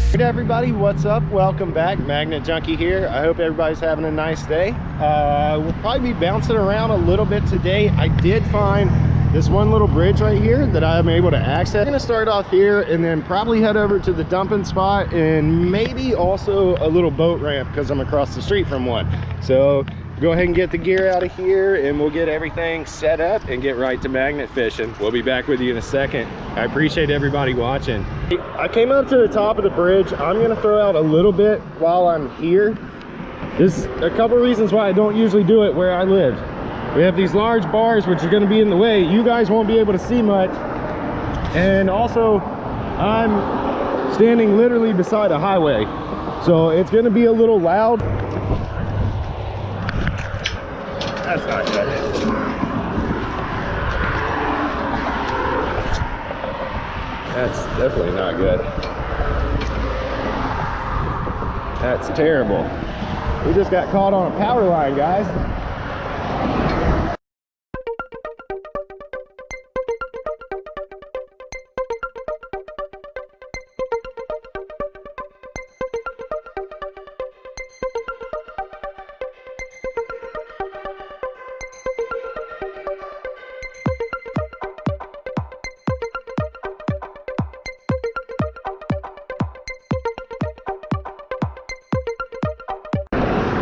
Hey everybody, what's up? Welcome back. Magnet Junkie here. I hope everybody's having a nice day. We'll probably be bouncing around a little bit today. I did find this one little bridge right here that I'm able to access. I'm gonna start off here and then probably head over to the dumping spot and maybe also a little boat ramp because I'm across the street from one. So go ahead and get the gear out of here and we'll get everything set up and get right to magnet fishing. We'll be back with you in a second. I appreciate everybody watching. I came up to the top of the bridge. I'm gonna throw out a little bit while I'm here. There's a couple reasons why I don't usually do it where I live. We have these large bars which are gonna be in the way. You guys won't be able to see much. And also, I'm standing literally beside a highway. So it's gonna be a little loud. That's not good. That's definitely not good. That's terrible. We just got caught on a power line, guys.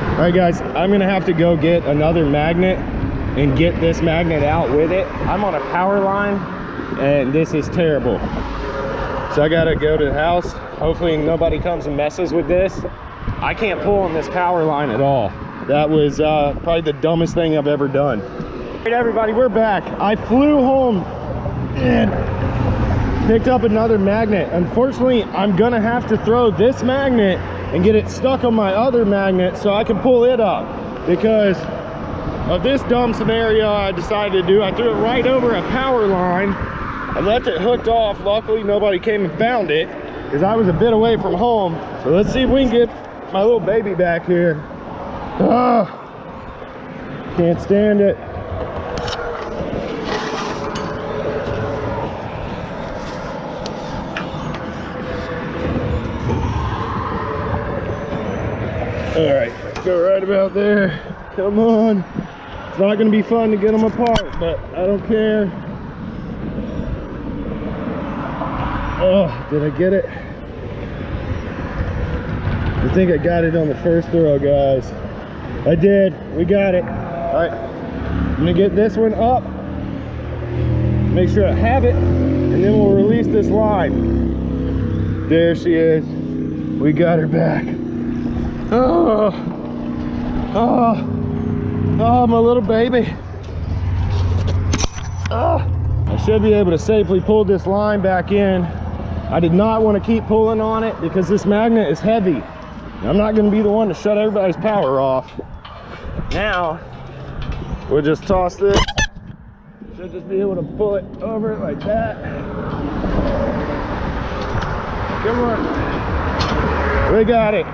All right guys, I'm gonna have to go get another magnet and get this magnet out with it. I'm on a power line and this is terrible. So I gotta go to the house. Hopefully nobody comes and messes with this. I can't pull on this power line at all. That was probably the dumbest thing I've ever done. All right everybody, we're back. I flew home and picked up another magnet. Unfortunately, I'm gonna have to throw this magnet and get it stuck on my other magnet so I can pull it up because of this dumb scenario I decided to do. I threw it right over a power line. I left it hooked off. Luckily nobody came and found it because I was a bit away from home. So let's see if we can get my little baby back here. Can't stand it. All right, go right about there. Come on. It's not gonna be fun to get them apart, but I don't care. Oh, did I get it? I think I got it on the first throw, guys. I did, we got it. All right, I'm gonna get this one up. Make sure I have it, and then we'll release this line. There she is. We got her back. Oh, my little baby. I should be able to safely pull this line back in. I did not want to keep pulling on it because this magnet is heavy. I'm not going to be the one to shut everybody's power off. Now, we'll just toss this. Should just be able to pull it over it like that. Come on. We got it.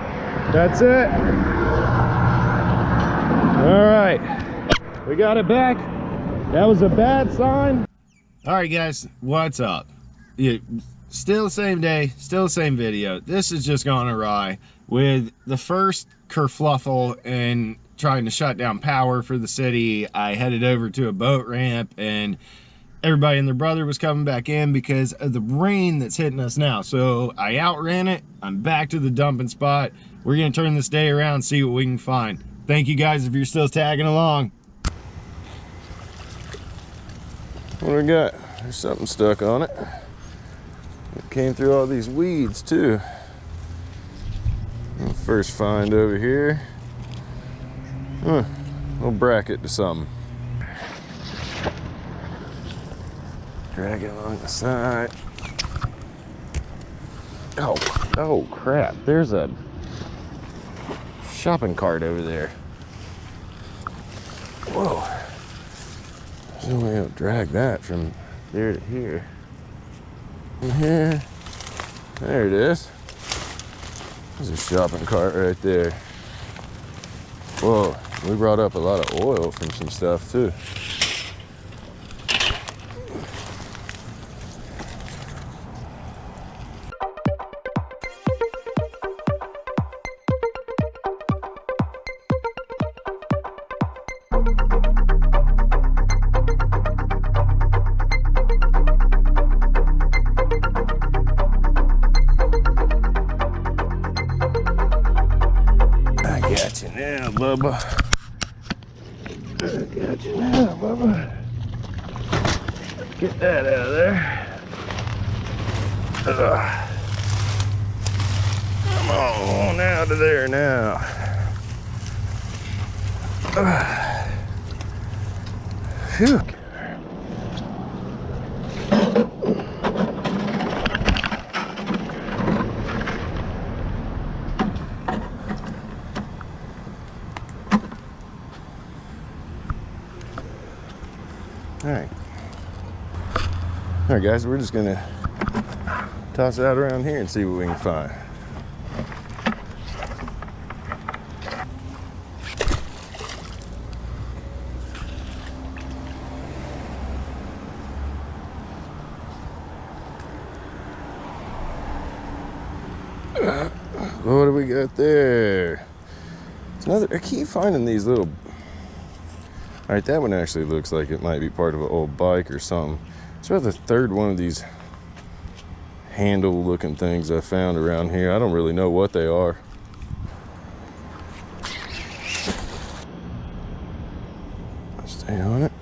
That's it. All right, we got it back. That was a bad sign. All right guys, what's up? Still the same day, still the same video. This is just gone awry with the first kerfluffle and trying to shut down power for the city. I headed over to a boat ramp and everybody and their brother was coming back in because of the rain that's hitting us now. So I outran it. I'm back to the dumping spot. We're gonna turn this day around and see what we can find. Thank you guys if you're still tagging along. What do we got? There's something stuck on it. It came through all these weeds too. First find over here. Little bracket to something. Drag it along the side. Oh crap, there's a shopping cart over there. Whoa. There's no way I'll drag that from there to here. Here. There it is. There's a shopping cart right there. Whoa, we brought up a lot of oil from some stuff too. Bubba. I got you now, Bubba. Get that out of there. Come on out of there now. Phew. All right, guys, we're just gonna toss it out around here and see what we can find. What do we got there? It's another. I keep finding these little. All right, that one actually looks like it might be part of an old bike or something. It's about the third one of these handle looking things I found around here. I don't really know what they are. Stay on it.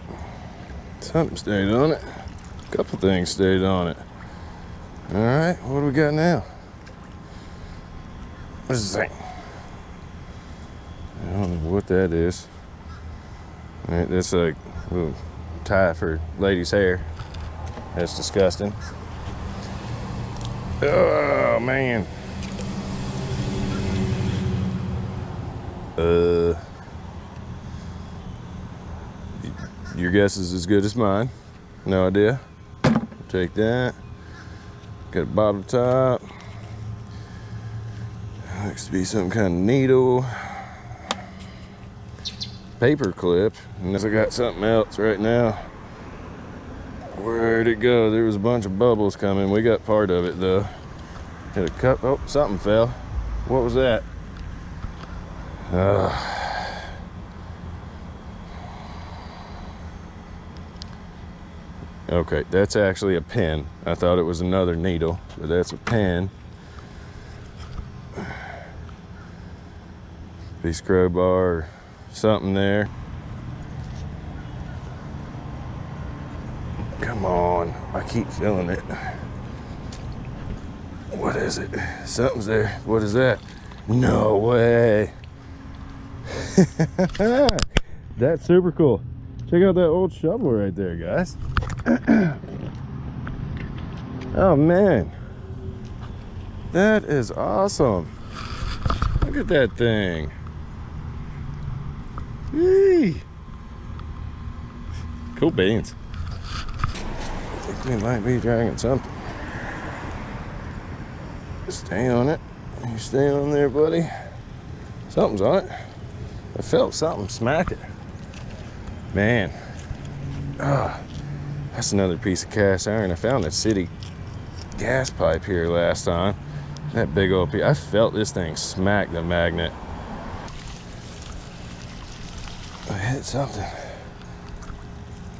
Something stayed on it. A couple things stayed on it. All right, what do we got now? What is this thing? I don't know what that is. All right, that's like a little tie for ladies' hair. That's disgusting. Oh, man. Your guess is as good as mine. No idea. Take that. Got a bottle top. Looks to be some kind of needle. Paper clip. And I got something else right now. Where'd it go? There was a bunch of bubbles coming. We got part of it though. Hit a cup. Oh, something fell. What was that? Okay, that's actually a pen. I thought it was another needle, but that's a pen. Piece of crowbar or something there. Come on, I keep feeling it. What is it? Something's there. What is that? No way. That's super cool. Check out that old shovel right there, guys. Oh man, that is awesome. Look at that thing. Yee. Cool beans. I think we might be dragging something. Stay on it. You stay on there, buddy. Something's on it. I felt something smack it. Man. That's another piece of cast iron. I found a city gas pipe here last time. That big old piece. I felt this thing smack the magnet. I hit something.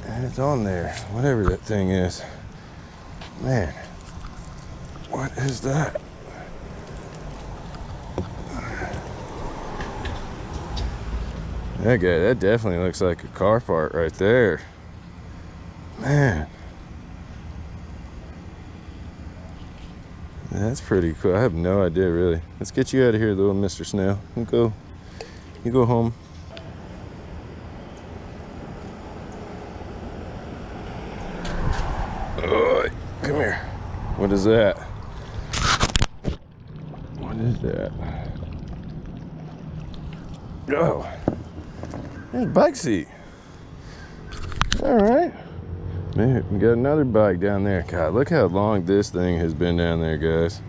And it's on there. Whatever that thing is. Man. What is that? That guy, that definitely looks like a car part right there. Man. That's pretty cool. I have no idea really. Let's get you out of here, little Mr. Snail. You go home. Oh, come here. What is that? What is that? Oh. There's a bike seat. All right. Man, we got another bike down there. God, look how long this thing has been down there, guys.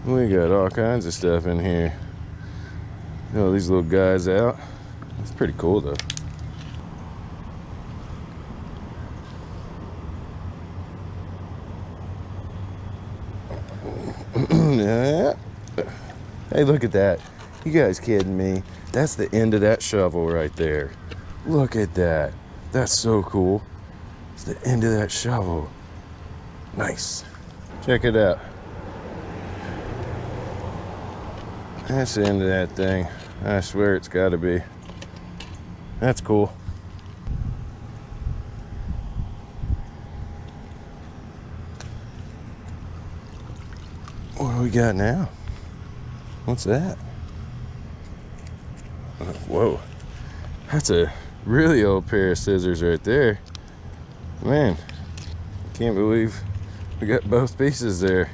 We got all kinds of stuff in here. All these little guys out. That's pretty cool, though. Yeah. Hey, look at that. You guys kidding me? That's the end of that shovel right there. Look at that. That's so cool. It's the end of that shovel. Nice. Check it out. That's the end of that thing. I swear it's gotta be. That's cool. What do we got now? What's that? Whoa. That's a really old pair of scissors right there. Man, can't believe we got both pieces there.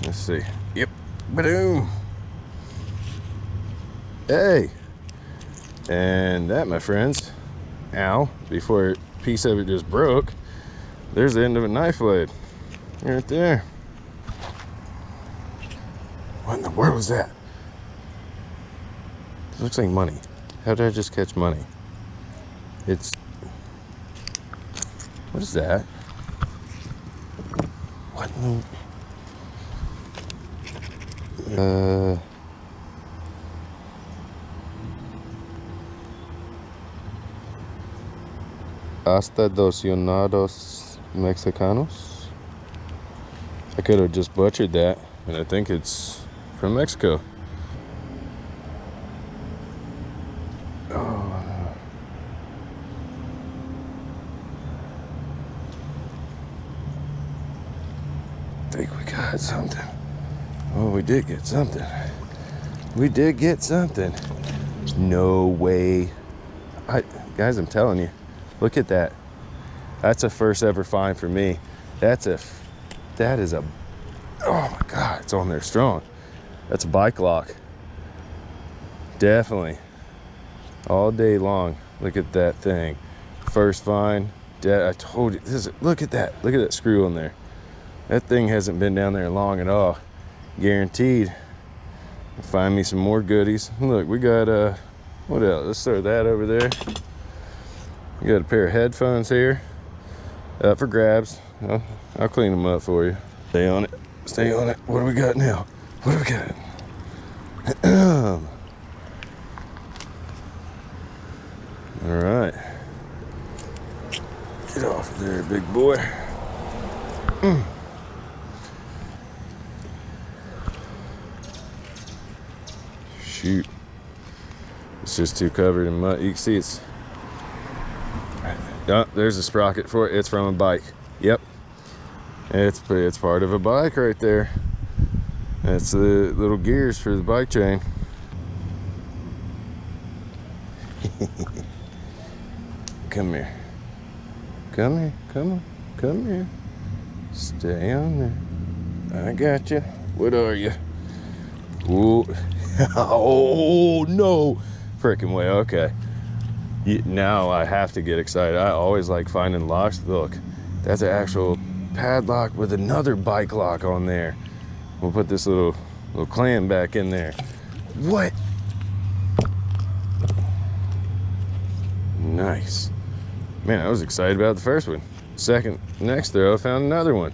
Let's see. Yep. Boom. Hey. And that, my friends, ow, before a piece of it just broke, there's the end of a knife blade. Right there. What in the world was that? It looks like money. How did I just catch money? It's... What is that? What in the... Hasta Docionados Mexicanos. I could have just butchered that, and I think it's from Mexico. Oh. I think we got something. Oh, we did get something. We did get something. No way. Guys, I'm telling you. Look at that. That's a first ever find for me. That is a, oh my God, it's on there strong. That's a bike lock. Definitely. All day long. Look at that thing. First find. I told you, look at that. Look at that screw on there. That thing hasn't been down there long at all. Guaranteed. Find me some more goodies. Look, we got, what else? Let's throw that over there. We got a pair of headphones here, up for grabs. I'll clean them up for you. Stay on it. Stay on it. What do we got now? What do we got? All right. Get off of there, big boy. Shoot. It's just too covered in mud. You can see it's... Oh, there's a sprocket for it. It's from a bike. Yep. It's part of a bike right there. That's the little gears for the bike chain. Come here. Come here. Come on. Come here. Stay on there. I got you. What are you? Ooh. Oh, no. Freaking way. Okay. Now I have to get excited. I always like finding locks. Look, that's an actual padlock with another bike lock on there. We'll put this little clamp back in there. What? Nice. Man, I was excited about the first one. Next throw, I found another one.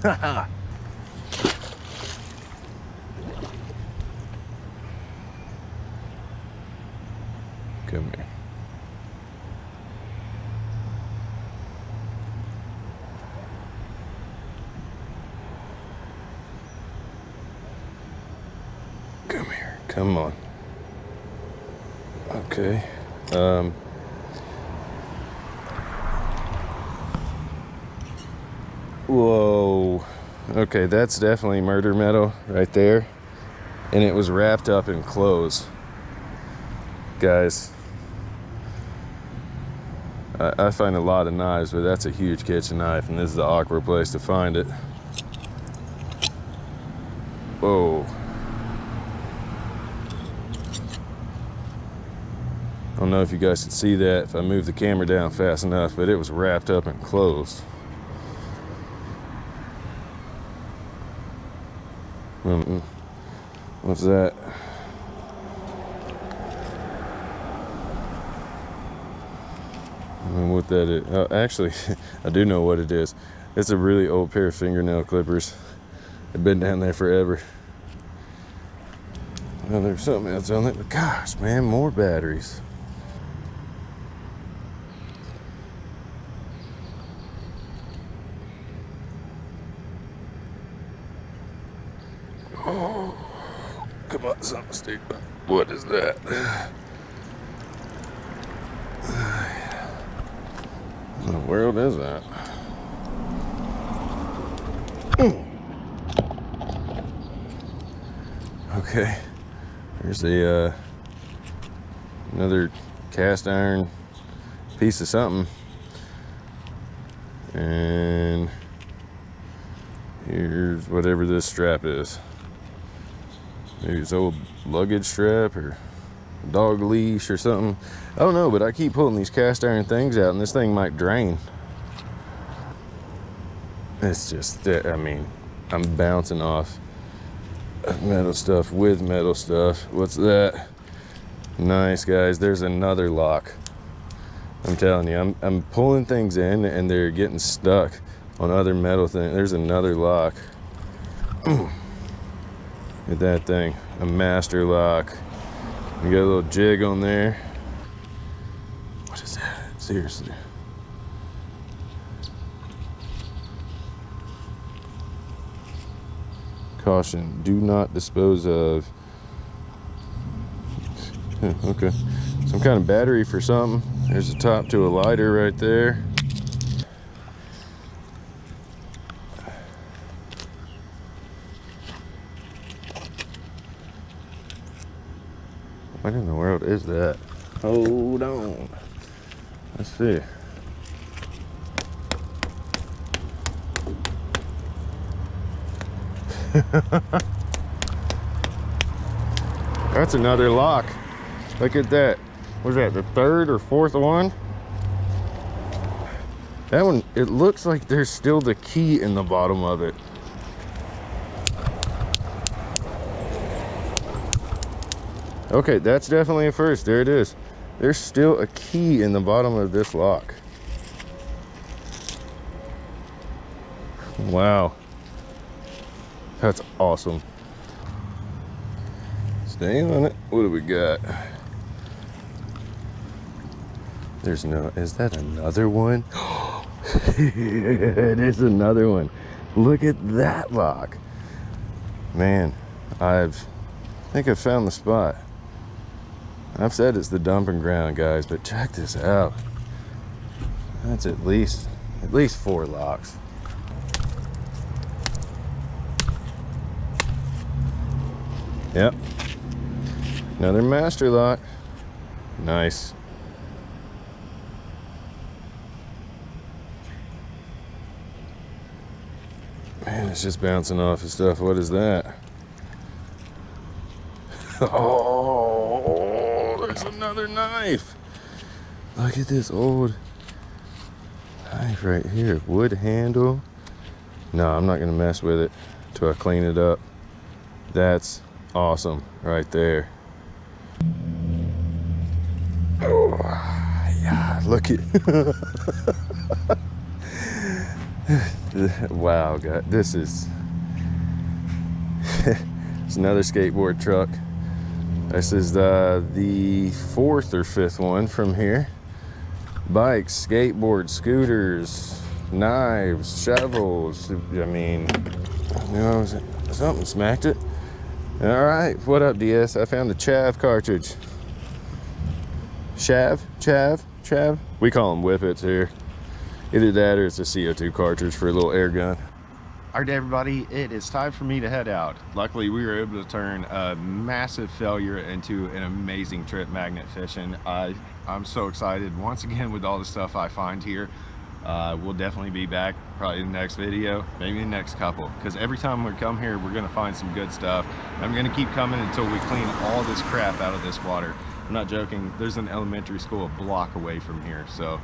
Haha. Come here. Come here. Come on. Okay. Whoa. Okay, that's definitely murder metal right there. And it was wrapped up in clothes. Guys, I find a lot of knives, but that's a huge kitchen knife, and this is the awkward place to find it. Whoa. I don't know if you guys could see that if I moved the camera down fast enough, but it was wrapped up in clothes. What's that? I don't know what that is. Oh, actually, I do know what it is. It's a really old pair of fingernail clippers. They've been down there forever. Well, there's something else on it, but gosh, man, more batteries. Oh, come on, something stupid. What is that? What in the world is that? Okay, there's a another cast iron piece of something, and here's whatever this strap is. Maybe it's old luggage strap or dog leash or something. I don't know, but I keep pulling these cast iron things out and this thing might drain. It's just, I mean, I'm bouncing off metal stuff with metal stuff. What's that? Nice, guys, there's another lock. I'm telling you, I'm pulling things in and they're getting stuck on other metal things. There's another lock. At that thing, a master lock. You got a little jig on there. What is that? Seriously. Caution, do not dispose of. Okay, some kind of battery for something. There's a top to a lighter right there. What in the world is that? Hold on. Let's see. That's another lock. Look at that. Was that the third or fourth one? That one, it looks like there's still the key in the bottom of it. Okay, that's definitely a first. There it is. There's still a key in the bottom of this lock. Wow. That's awesome. Stay on it. What do we got? There's no, is that another one? It is another one. Look at that lock. Man, I think I've found the spot. I've said it's the dumping ground, guys, but check this out. That's at least 4 locks. Yep. Another master lock. Nice. Man, it's just bouncing off of stuff. What is that? Oh, there's another knife. Look at this old knife right here. Wood handle. No, I'm not gonna mess with it till I clean it up. That's awesome right there. Oh, yeah, look at wow, God, this is it's another skateboard truck. This is the 4th or 5th one from here. Bikes, skateboards, scooters, knives, shovels. I mean, you know, something smacked it. All right, what up, DS? I found a chav cartridge. Chav? We call them whippets here. Either that or it's a CO2 cartridge for a little air gun. All right, everybody, it is time for me to head out. Luckily, we were able to turn a massive failure into an amazing trip magnet fishing. I'm so excited once again with all the stuff I find here. We'll definitely be back probably in the next video, maybe the next couple, because every time we come here, we're gonna find some good stuff. I'm gonna keep coming until we clean all this crap out of this water. I'm not joking, there's an elementary school a block away from here, so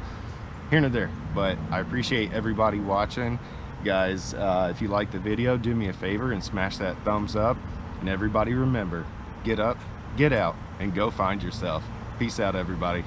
here and there. But I appreciate everybody watching. Guys, if you like the video, do me a favor and smash that thumbs up. And everybody remember, get up, get out, and go find yourself. Peace out, everybody.